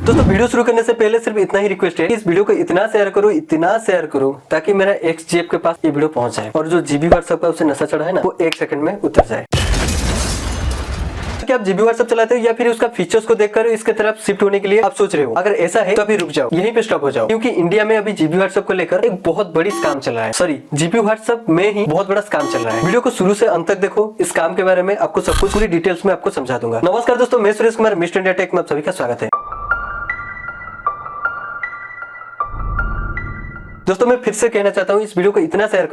दोस्तों वीडियो शुरू करने से पहले सिर्फ इतना ही रिक्वेस्ट है, इस वीडियो को इतना शेयर करो ताकि मेरा एक्स जेब के पास ये वीडियो पहुंच जाए और जो जीबी व्हाट्सएप का उसे नशा चढ़ा है ना, वो 1 सेकंड में उतर जाए। कि आप जीबी व्हाट्सएप चलाते हो या फिर उसका फीचर्स को देखकर इसके तरफ शिफ्ट होने के लिए आप सोच रहे हो, अगर ऐसा है तो अभी रुक जाओ, यहीं पे स्टॉप हो जाओ, क्योंकि इंडिया में अभी जीबी व्हाट्सएप को लेकर एक बहुत बड़ी स्कैम चल रहा है। सॉरी, जीबी व्हाट्सएप में ही बहुत बड़ा स्कैम चल रहा है। वीडियो को शुरू से अंत तक देखो, इस काम के बारे में आपको सब कुछ पूरी डिटेल्स में आपको समझा दूंगा। नमस्कार दोस्तों, मैं Suresh Kumar, mister India tech में आप सभी का स्वागत है। दोस्तों मैं फिर से कहना चाहता हूँ, इस वीडियो को इतना शेयर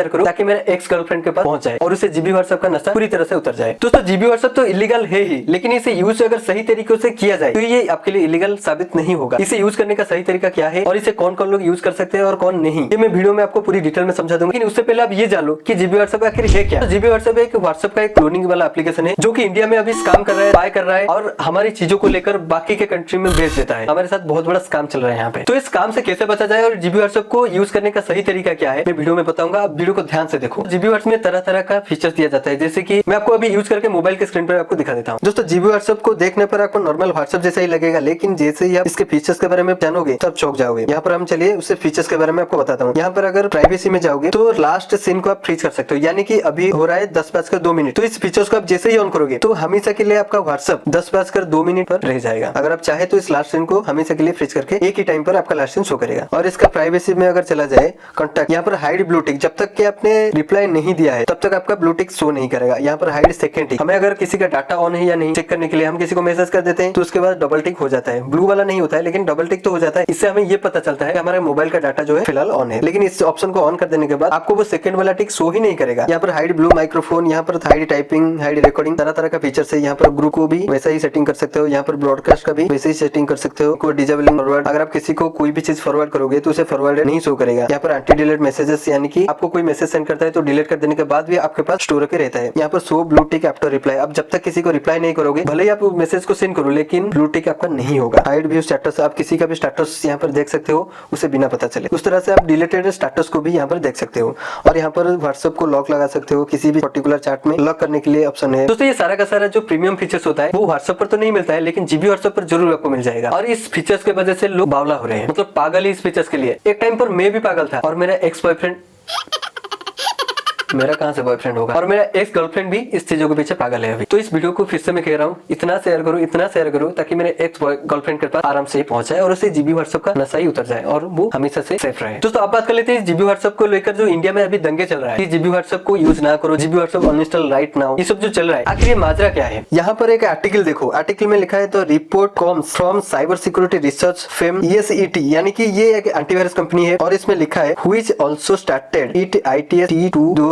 करो ताकि मेरे एक्स गर्लफ्रेंड के पास पहुंच जाए और उसे जीबी व्हाट्सएप का नशा पूरी तरह से उतर जाए। दोस्तों जीबी व्हाट्सएप तो इलीगल है ही, लेकिन इसे यूज अगर सही तरीके से किया जाए तो ये आपके लिए इलीगल साबित नहीं होगा। इसे यूज करने का सही तरीका क्या है और इसे कौन कौन लोग यूज कर सकते हैं और कौन नहीं, ये मैं वीडियो में आपको पूरी डिटेल में समझा दूंगा। लेकिन उससे पहले आप ये जान लो कि जीबी व्हाट्सएप आखिर है क्या। जीबी व्हाट्सएप एक व्हाट्सएप का एक क्लोनिंग वाला एप्लीकेशन है जो कि इंडिया में अभी स्कैम कर रहा है, बाय कर रहा है और हमारी चीजों को लेकर बाकी के कंट्री में भेज देता है। हमारे साथ बहुत बड़ा स्कैम चल रहा है यहाँ पे। तो इस काम से कैसे बचा जाए और जीबी व्हाट्सएप को यूज करने का सही तरीका क्या है, मैं वीडियो में बताऊंगा। आप वीडियो को ध्यान से देखो। जीबी व्हाट्सएप में तरह तरह का फीचर्स दिया जाता है, जैसे कि मैं आपको अभी यूज करके मोबाइल के स्क्रीन पर आपको दिखा देता हूँ। दोस्तों जीबी व्हाट्सएप को देखने पर आपको नॉर्मल व्हाट्सएप जैसा ही लगेगा, लेकिन जैसे ही आप इसके फीचर्स के बारे में जानोगे तब चौंक जाओगे। यहाँ पर हम चलिए उससे फीचर्स के बारे में आपको बताता हूँ। यहाँ पर अगर प्राइवेसी में जाओगे तो लास्ट सीन को आप फ्रीज कर सकते हो, यानी कि अभी हो रहा है 10:02। तो इस फीचर्स को आप जैसे ही ऑन करोगे तो हमेशा के लिए आपका व्हाट्सएप 10:02 पर रह जाएगा। अगर आप चाहे तो इस लास्ट सीन को हमेशा के लिए फ्रीज करके एक ही टाइम पर आपका लास्ट सीन शो करेगा। और इसका प्राइवेसी में अगर चला जाए कॉन्टैक्ट, यहाँ पर हाइड ब्लू टिक, जब तक कि आपने रिप्लाई नहीं दिया है तब तक आपका ब्लू टिक शो नहीं करेगा। यहाँ पर हाइड सेकंड टिक, हमें अगर किसी का डाटा ऑन है या नहीं चेक करने के लिए हम किसी को मैसेज कर देते हैं तो उसके बाद डबल टिक हो जाता है। ब्लू वाला नहीं होता है लेकिन डबल टिक तो हो जाता है। इससे हमें ये पता चलता है कि हमारे मोबाइल का डाटा जो है फिलहाल ऑन है। लेकिन इस ऑप्शन को ऑन कर देने के बाद आपको वो सेकंड वाला टिक शो ही नहीं करेगा। यहाँ पर हाइड ब्लू माइक्रोफोन, यहाँ पर हाइड टाइपिंग, हाइड रिकॉर्डिंग, तरह तरह का फीचर है। यहाँ पर ग्रुप को भी वैसा ही सेटिंग कर सकते हो, यहाँ पर ब्रॉडकास्ट का भी वैसे ही सेटिंग कर सकते हो। डिसेबलिंग फॉरवर्ड, अगर आप किसी को कोई भी चीज फॉरवर्ड करोगे तो उसे फॉरवर्ड नहीं शो करेगा। यहाँ पर एंटी डिलीट मैसेजेस, यानी कि आपको कोई मैसेज सेंड करता है तो डिलीट कर देने के बाद भी आपके पास स्टोर के रहता है। यहाँ पर show blue tick after reply, आप जब तक किसी को रिप्लाई नहीं करोगे, भले ही आप मैसेज को सेंड करो लेकिन ब्लू टिक आपका नहीं होगा। हाइड व्यू स्टेटस, आप किसी का भी स्टेटस यहाँ पर देख सकते हो उसे बिना पता चले। उस तरह से आप डिलीटेड स्टेटस को भी यहाँ पर देख सकते हो। और यहाँ पर व्हाट्सएप को लॉक लगा सकते हो, किसी भी पर्टिकुलर चैट में लॉक करने के लिए ऑप्शन है। दोस्तों ये सारा का सारा जो प्रीमियम फीचर्स होता है वो व्हाट्सएप पर तो नहीं मिलता है, लेकिन जीबी व्हाट्सएप पर जरूर आपको मिल जाएगा। और इस फीचर्स की वजह से लोग बावला हो रहे हैं, मतलब पागल ही इस फीचर्स के लिए। एक टाइम पर मैं भी पागल था और मेरा एक्स बॉयफ्रेंड, मेरा कहां से बॉयफ्रेंड होगा, और मेरा एक्स गर्लफ्रेंड भी इस चीजों के पीछे पागल है अभी। तो इस वीडियो को फिर से मैं कह रहा हूँ, इतना शेयर करो ताकि मेरे एक्स गर्लफ्रेंड के पास आराम से पहुंच जाए और उसे जीबी व्हाट्सएप का नशा ही उतर जाए और वो हमेशा से सेफ रहे। दोस्तों आप बात कर लेते हैं जीबी व्हाट्सएप को लेकर जो इंडिया में अभी दंगे चल रहा है, जीबी व्हाट्सएप को यूज ना करो, GB WhatsApp uninstall right now, ये सब जो चल रहा है आखिर ये माजरा क्या है। यहाँ पर एक आर्टिकल देखो, आर्टिकल में लिखा है तो report comes from cyber security research firm ESET, यानी कि ये एक एंटीवायरस कंपनी है और इसमें लिखा है which also started it ITS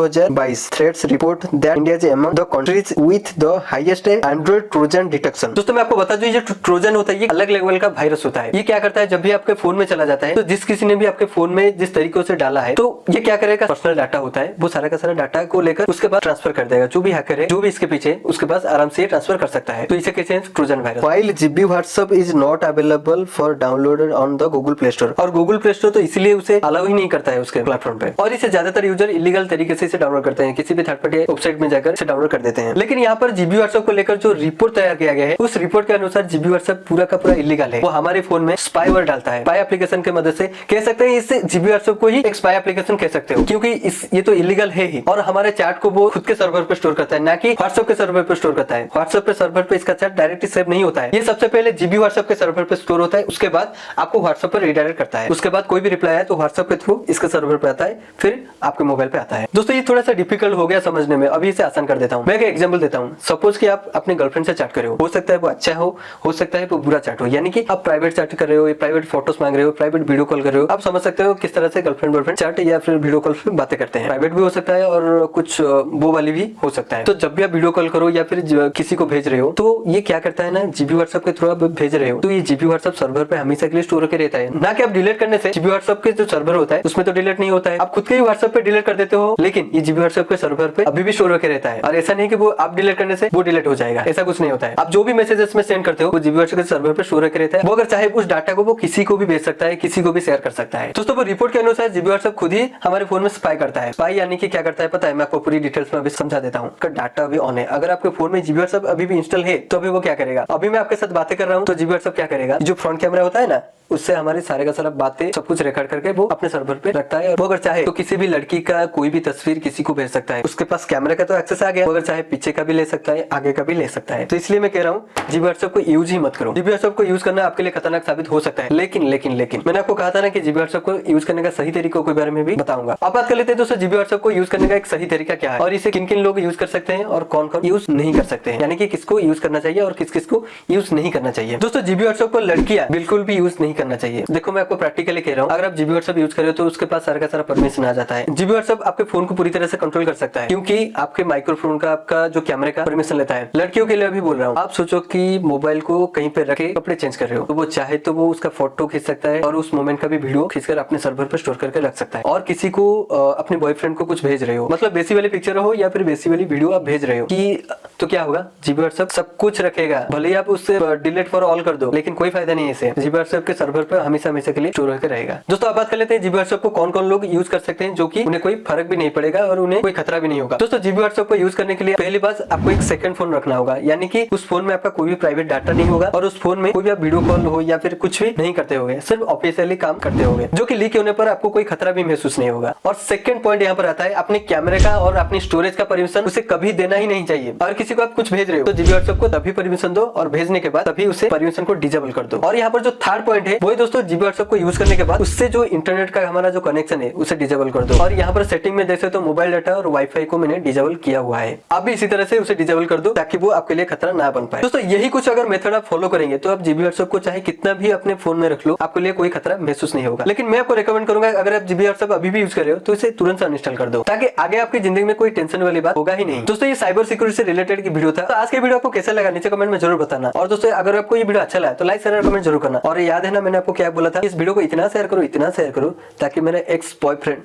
2022 report that India is among the countries with the highest Android Trojan detection। दोस्तों मैं आपको बता दूं, ये ट्रोजन होता है, ये अलग लेवल का वायरस होता है। ये क्या करता है, जब भी आपके फोन में चला जाता है तो जिस किसी ने भी आपके फोन में जिस तरीके से डाला है तो ये क्या करेगा, पर्सनल डाटा होता है, वो सारा का सारा डाटा को लेकर उसके बाद ट्रांसफर कर देगा। जो भी हैकर है, जो भी इसके पीछे, उसके पास आराम से ट्रांसफर कर सकता है। तो इसे कहते हैं Trojan virus. While GB WhatsApp is not available for download on the Google Play Store, और Google Play Store तो इसलिए उसे अलाउ ही नहीं करता है उसके प्लेटफॉर्म पे, और इसे ज्यादातर यूजर इलीगल तरीके से इसे डाउनलोड करते हैं, किसी भी थर्ड पार्टी वेबसाइट में जाकर इसे डाउनलोड कर देते हैं। लेकिन यहाँ पर जीबी व्हाट्सएप को लेकर जो रिपोर्ट तैयार किया गया है, उस रिपोर्ट के अनुसार जीबी व्हाट्सएप पूरा का पूरा इलीगल है। वो हमारे फोन में स्पाईवेयर डालता है, स्पाई एप्लीकेशन की मदद से कह सकते हैं। इससे जीबी व्हाट्सएप को ही एक स्पाई एप्लीकेशन कह सकते हो, क्योंकि ये तो इलीगल है ही। और हमारे चैट को वो खुद के सर्वर पर स्टोर करता है, ना कि व्हाट्सएप के सर्वर पर स्टोर करता है। व्हाट्सएप के सर्वर पर इसका चैट डायरेक्टली सेव नहीं होता है, ये सबसे पहले जीबी व्हाट्सएप के सर्वर पर स्टोर होता है, उसके बाद आपको व्हाट्सएप पर रिडायरेक्ट करता है। उसके बाद कोई भी रिप्लाई है तो व्हाट्सएप के थ्रू इसके सर्वर पर आता है, फिर आपके मोबाइल पे आता है। दोस्तों ये थोड़ा सा डिफिकल्ट हो गया समझने में, अभी इसे आसान कर देता हूं। मैं एक एग्जांपल देता हूं। सपोज कि आप अपने गर्लफ्रेंड से चैट कर रहे हो सकता है वो अच्छा हो सकता है वो बुरा चैट हो, यानी कि आप प्राइवेट चैट कर रहे हो, प्राइवेट फोटोज मांग रहे हो, प्राइवेट वीडियो कॉल कर रहे हो। आप समझ सकते हो किस तरह से गर्लफ्रेंड बॉयफ्रेंड चैट या फिर वीडियो कॉल पे बातें करते हैं। प्राइवेट भी हो सकता है और कुछ वो वाली भी हो सकता है। तो जब भी आप वीडियो कॉल करो या फिर किसी को भेज रहे हो तो ये क्या करता है ना, जीबी व्हाट्सएप के थ्रू आप भेज रहे हो तो ये जीबी व्हाट्सएप सर्वर पे हमेशा के लिए स्टोर होकर रहता है, ना कि आप डिलीट करने से। जीबी व्हाट्सएप के जो सर्वर होता है उसमें तो डिलीट नहीं होता है, आप खुद के ही व्हाट्सएप पे डिलीट कर देते हो, लेकिन ये जीबी व्हाट्सएप के सर्वर पे अभी भी स्टोर होकर रहता है। और ऐसा नहीं कि वो आप डिलीट करने से वो डिलीट हो जाएगा, ऐसा कुछ नहीं होता है। आप जो भी मैसेजेस में सेंड करते हो वो जीबी व्हाट्सएप के सर्वर पे स्टोर होकर रहता है। वो अगर चाहे उस डाटा को वो किसी को भी भेज सकता है, किसी को भी शेयर कर सकता है। दोस्तों वो रिपोर्ट के अनुसार जीबी व्हाट्सएप खुद ही हमारे फोन में स्पाई करता है। स्पाई यानी कि क्या करता है पता है, मैं आपको पूरी डिटेल्स में अभी समझा देता हूँ। डाटा अभी ऑन है, अगर आपके फोन में जीबी व्हाट्सएप अभी भी इंस्टॉल है तो अभी वो क्या करेगा, अभी मैं आपके साथ बातें कर रहा हूँ तो जीबी व्हाट्सएप क्या करेगा, जो फ्रंट कैमरा होता है ना उससे हमारी सारे का सारा बातें सब कुछ रिकॉर्ड करके वो अपने सर्वर पे रखता है। और वो अगर चाहे तो किसी भी लड़की का कोई भी तस्वीर किसी को भेज सकता है। उसके पास कैमरा का तो एक्सेस आ गया, वो अगर चाहे पीछे का भी ले सकता है, आगे का भी ले सकता है। तो इसलिए मैं कह रहा हूँ जीबी व्हाट्सएप को यूज ही मत करो। जीबी व्हाट्सएप को यूज करना आपके लिए खतरनाक साबित हो सकता है, लेकिन मैंने आपको कहा था ना कि जीबी व्हाट्सएप को यूज करने का सही तरीकों के बारे में भी बताऊंगा। अब बात कर लेते हैं दोस्तों जीबी व्हाट्सएप को यूज करने का एक सही तरीका क्या है और इसे किन किन लोग यूज कर सकते हैं और कौन कौन यूज नहीं कर सकते हैं, यानी कि किसको यूज करना चाहिए और किस किस को यूज नहीं करना चाहिए। दोस्तों जीबी व्हाट्सएप को लड़कियां बिल्कुल भी यूज नहीं करना चाहिए। देखो मैं आपको प्रैक्टिकली कह रहा हूँ, अगर आप जीबी व्हाट्सएप यूज कर रहे हो तो उसके पास सारा का सारा परमिशन आ जाता है। जीबी व्हाट्सएप आपके फोन को पूरी तरह से कंट्रोल कर सकता है, क्योंकि आपके माइक्रोफोन का, आपका जो कैमरे का परमिशन लेता है। लड़कियों के लिए अभी बोल रहा हूँ, आप सोचो कि मोबाइल को कहीं पे रखे कपड़े चेंज कर रहे हो, तो वो चाहे तो वो उसका फोटो खींच सकता है और उस मोमेंट का भी वीडियो खींचकर अपने सर्वर पर स्टोर करके रख सकता है। और किसी को अपने बॉयफ्रेंड को कुछ भेज रहे हो, मतलब बेसी वाली पिक्चर हो या फिर बेसी वाली वीडियो आप भेज रहे हो कि, तो क्या होगा, जीबी व्हाट्सएप सब कुछ रखेगा। भले ही आप उससे डिलीट फॉर ऑल कर दो, लेकिन कोई फायदा नहीं है इसे। जीबी व्हाट्सएप के सर्वर पर हमेशा के लिए स्टोर होकर रहेगा। दोस्तों बात कर लेते हैं जीबी व्हाट्सएप को कौन कौन लोग यूज कर सकते हैं, जो कि उन्हें कोई फर्क भी नहीं पड़ेगा और उन्हें कोई खतरा भी नहीं होगा। दोस्तों जीबी व्हाट्सएप को यूज करने के लिए पहली बात आपको एक सेकंड फोन रखना होगा, यानी कि उस फोन में आपका कोई भी प्राइवेट डाटा नहीं होगा और उस फोन में कोई भी आप वीडियो कॉल हो या फिर कुछ भी नहीं करते होंगे, सिर्फ ऑफिशियली काम करते होंगे, जो कि लीक होने पर आपको कोई खतरा भी महसूस नहीं होगा। और सेकंड पॉइंट यहाँ पर आता है अपने कैमरे का और अपनी स्टोरेज का परमिशन उसे कभी देना ही नहीं चाहिए। और किसी को आप कुछ भेज रहे हो तो जीबी व्हाट्सएप को तभी परमिशन दो और भेजने के बाद तभी उसे परमिशन को डिसेबल कर दो। और यहाँ पर जो थर्ड पॉइंट है वो दोस्तों जीबी व्हाट्सएप को यूज करने के बाद उससे जो इंटरनेट का हमारा जो कनेक्शन है उसे डिसेबल कर दो। और यहाँ पर सेटिंग में देख सकते हो मोबाइल डाटा और वाईफाई को मैंने डिसेबल किया हुआ है। आप भी इसी तरह से उसे डिसेबल कर दो ताकि वो आपके लिए खतरा ना बन पाए। दोस्तों यही कुछ अगर मेथड आप फॉलो करेंगे तो आप जीबी व्हाट्सएप को चाहे कितना भी अपने फोन में रख लो, आपके लिए कोई खतरा महसूस नहीं होगा। लेकिन मैं आपको रिकमेंड करूंगा अगर आप जीबी व्हाट्सएप अभी भी यूज कर रहे हो तो इसे तुरंत अनइंस्टॉल कर दो, ताकि आगे आपकी जिंदगी में कोई टेंशन वाली बात होगा ही नहीं। दोस्तों ये साइबर सिक्योरिटी से रिलेटेड की वीडियो था। तो आज के वीडियो आपको कैसा लगा नीचे कमेंट में जरूर बताना। और दोस्तों अगर आपको ये वीडियो अच्छा लगा तो लाइक शेयर और कमेंट जरूर करना। और याद है ना मैंने आपको क्या बोला था, इस वीडियो को इतना शेयर करो ताकि मेरा एक्स बॉयफ्रेंड,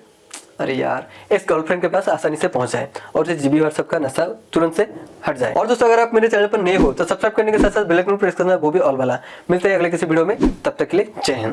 अरे यार, एक्स गर्लफ्रेंड के पास आसानी से पहुंच जाए और जीबी व्हाट्सएप का नशा तुरंत से हट जाए। और दोस्तों अगर आप मेरे चैनल पर नए हो तो सब्सक्राइब करने के साथ साथ बेल आइकन प्रेस करना, वो भी ऑल वाला। मिलते हैं अगले किसी वीडियो में, तब तक के लिए जय हिंद।